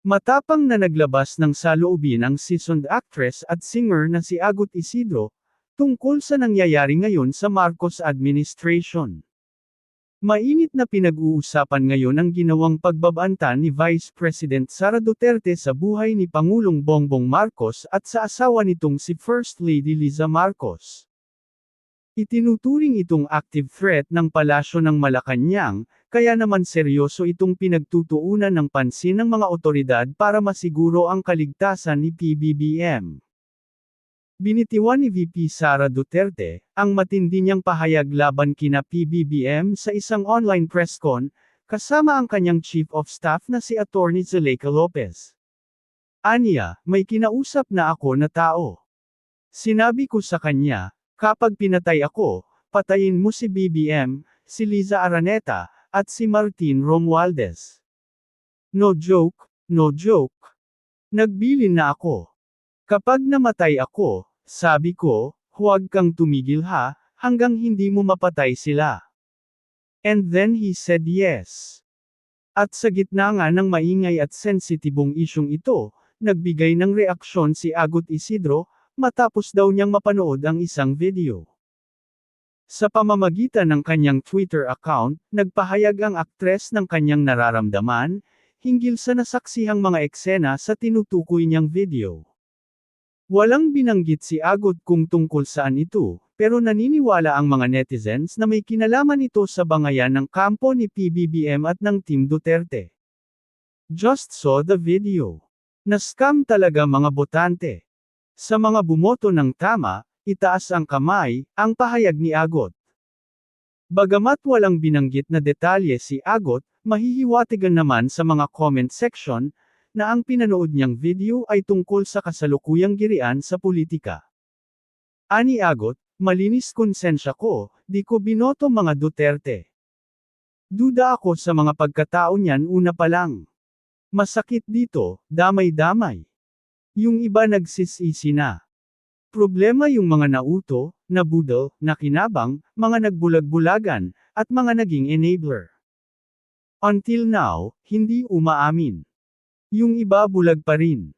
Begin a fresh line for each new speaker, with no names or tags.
Matapang na naglabas ng saloobin ang seasoned actress at singer na si Agot Isidro, tungkol sa nangyayari ngayon sa Marcos administration. Mainit na pinag-uusapan ngayon ang ginawang pagbabanta ni Vice President Sara Duterte sa buhay ni Pangulong Bongbong Marcos at sa asawa nitong si First Lady Liza Marcos. Itinuturing itong active threat ng Palasyo ng Malacanang, kaya naman seryoso itong pinagtutuunan ng pansin ng mga otoridad para masiguro ang kaligtasan ni PBBM. Binitiwan ni VP Sara Duterte ang matindi niyang pahayag laban kina PBBM sa isang online press con, kasama ang kanyang Chief of Staff na si Attorney Zaleika Lopez. Aniya, may kinausap na ako na tao. Sinabi ko sa kanya, kapag pinatay ako, patayin mo si BBM, si Liza Araneta, at si Martin Romualdez. No joke, no joke. Nagbilin na ako. Kapag namatay ako, sabi ko, huwag kang tumigil ha, hanggang hindi mo mapatay sila. And then he said yes. At sa gitna nga ng maingay at sensitibong isyong ito, nagbigay ng reaksyon si Agot Isidro, matapos daw niyang mapanood ang isang video. Sa pamamagitan ng kanyang Twitter account, nagpahayag ang aktres ng kanyang nararamdaman, hinggil sa nasaksihang mga eksena sa tinutukoy niyang video. Walang binanggit si Agot kung tungkol saan ito, pero naniniwala ang mga netizens na may kinalaman ito sa bangayan ng kampo ni PBBM at ng Team Duterte. Just saw the video. Na-scam talaga mga botante. Sa mga bumoto ng tama, itaas ang kamay, ang pahayag ni Agot. Bagamat walang binanggit na detalye si Agot, mahihiwatigan naman sa mga comment section, na ang pinanood niyang video ay tungkol sa kasalukuyang girian sa politika. Ani Agot, malinis konsensya ko, di ko binoto mga Duterte. Duda ako sa mga pagkatao niyan una pa lang. Masakit dito, damay-damay. Yung iba nagsisisi na. Problema yung mga nauto, nabudol, nakinabang, mga nagbulag-bulagan, at mga naging enabler. Until now, hindi umaamin. Yung iba bulag pa rin.